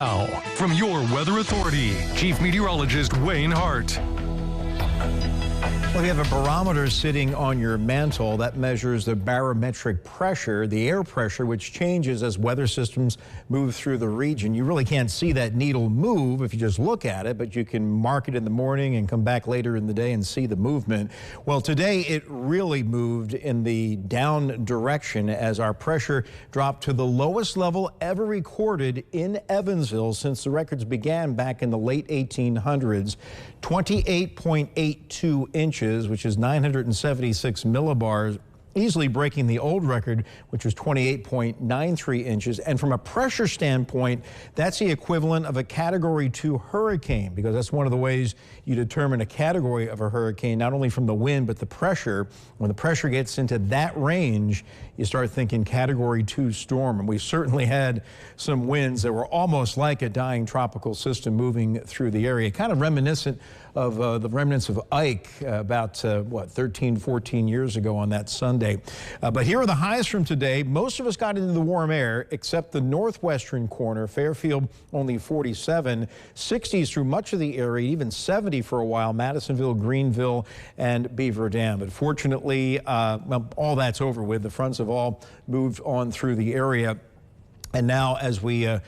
Now, from your Weather Authority, Chief Meteorologist Wayne Hart. Well, you have a barometer sitting on your mantle that measures the barometric pressure, the air pressure, which changes as weather systems move through the region. You really can't see that needle move if you just look at it, but you can mark it in the morning and come back later in the day and see the movement. Well, today it really moved in the down direction as our pressure dropped to the lowest level ever recorded in Evansville since the records began back in the late 1800s. 28.82 inches, which is 976 millibars, easily breaking the old record, which was 28.93 inches. And from a pressure standpoint, that's the equivalent of a Category 2 hurricane, because that's one of the ways you determine a category of a hurricane, not only from the wind, but the pressure. When the pressure gets into that range, you start thinking Category 2 storm. And we certainly had some winds that were almost like a dying tropical system moving through the area, kind of reminiscent of the remnants of Ike about, 13, 14 years ago on that Sunday. But here are the highs from today. Most of us got into the warm air, except the northwestern corner. Fairfield only 47, 60s through much of the area, even 70 for a while, Madisonville, Greenville, and Beaver Dam. But fortunately, all that's over with. The fronts have all moved on through the area. And now as we head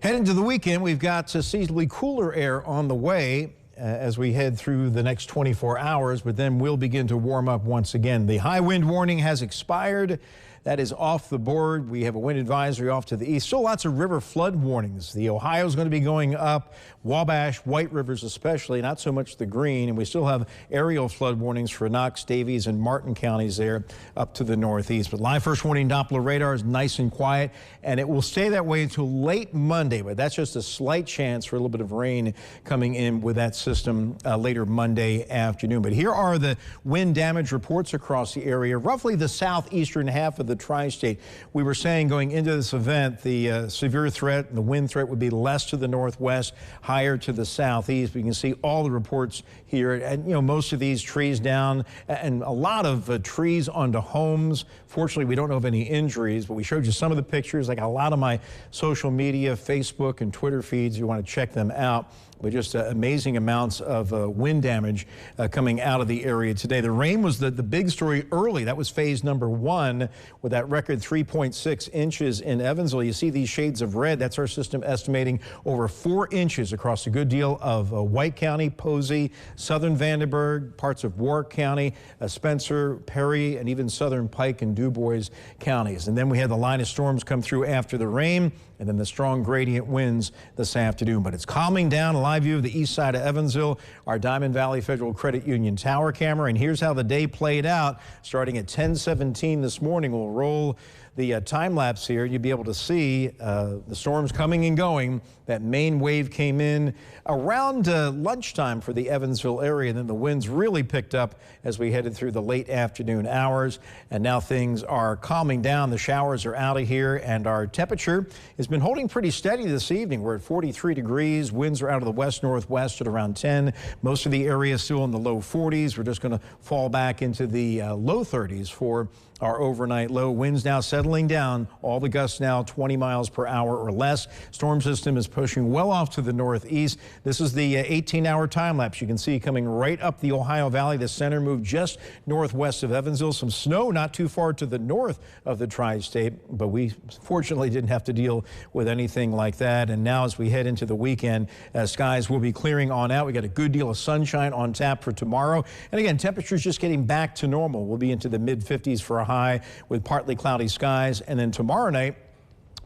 into the weekend, we've got seasonably cooler air on the way as we head through the next 24 hours, but then we'll begin to warm up once again. The high wind warning has expired. That is off the board. We have a wind advisory off to the east. Still lots of river flood warnings. The Ohio's going to be going up, Wabash, White Rivers especially, not so much the Green. And we still have aerial flood warnings for Knox, Davies, and Martin counties there up to the northeast. But live first warning Doppler radar is nice and quiet, and it will stay that way until late Monday. But that's just a slight chance for a little bit of rain coming in with that system later Monday afternoon. But here are the wind damage reports across the area, roughly the southeastern half of the tri-state. We were saying going into this event, the severe threat, the wind threat would be less to the northwest, higher to the southeast. We can see all the reports here, and most of these trees down and a lot of trees onto homes. Fortunately, we don't know of any injuries, but we showed you some of the pictures. I got a lot of my social media, Facebook and Twitter feeds. You want to check them out. With just amazing amounts of wind damage coming out of the area today. The rain was the big story early. That was phase number 1 with that record 3.6 inches in Evansville. You see these shades of red. That's our system estimating over 4 inches across a good deal of White County, Posey, southern Vandenberg, parts of Warwick County, Spencer, Perry, and even southern Pike and DuBois counties. And then we had the line of storms come through after the rain, and then the strong gradient winds this afternoon. But it's calming down. A live view of the east side of Evansville, our Diamond Valley Federal Credit Union tower camera. And here's how the day played out. Starting at 10:17 this morning, we'll roll the time lapse here. You'll be able to see the storms coming and going. That main wave came in around lunchtime for the Evansville area. Then the winds really picked up as we headed through the late afternoon hours. And now things are calming down. The showers are out of here, and our temperature has been holding pretty steady this evening. We're at 43 degrees. Winds are out of the west-northwest at around 10. Most of the area is still in the low 40s. We're just going to fall back into the low 30s for our overnight low. Winds now settling down. All the gusts now 20 miles per hour or less. Storm system is pushing well off to the northeast. This is the 18-hour time lapse. You can see coming right up the Ohio Valley. The center moved just northwest of Evansville. Some snow not too far to the north of the tri-state, but we fortunately didn't have to deal with anything like that. And now as we head into the weekend, skies will be clearing on out. We got a good deal of sunshine on tap for tomorrow. And again, temperatures just getting back to normal. We'll be into the mid-50s for a high with partly cloudy skies. And then tomorrow night,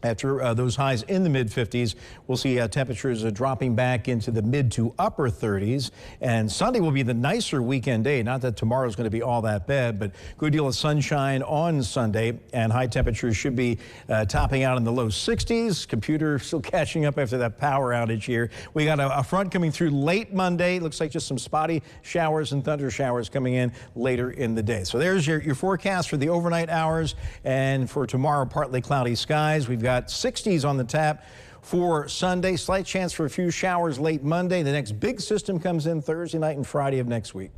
after those highs in the mid-50s, we'll see temperatures dropping back into the mid to upper 30s. And Sunday will be the nicer weekend day. Not that tomorrow's going to be all that bad, but good deal of sunshine on Sunday. And high temperatures should be topping out in the low 60s. Computer still catching up after that power outage here. We got a front coming through late Monday. Looks like just some spotty showers and thunder showers coming in later in the day. So there's your forecast for the overnight hours. And for tomorrow, partly cloudy skies. We've got 60s on the tap for Sunday. Slight chance for a few showers late Monday. The next big system comes in Thursday night and Friday of next week.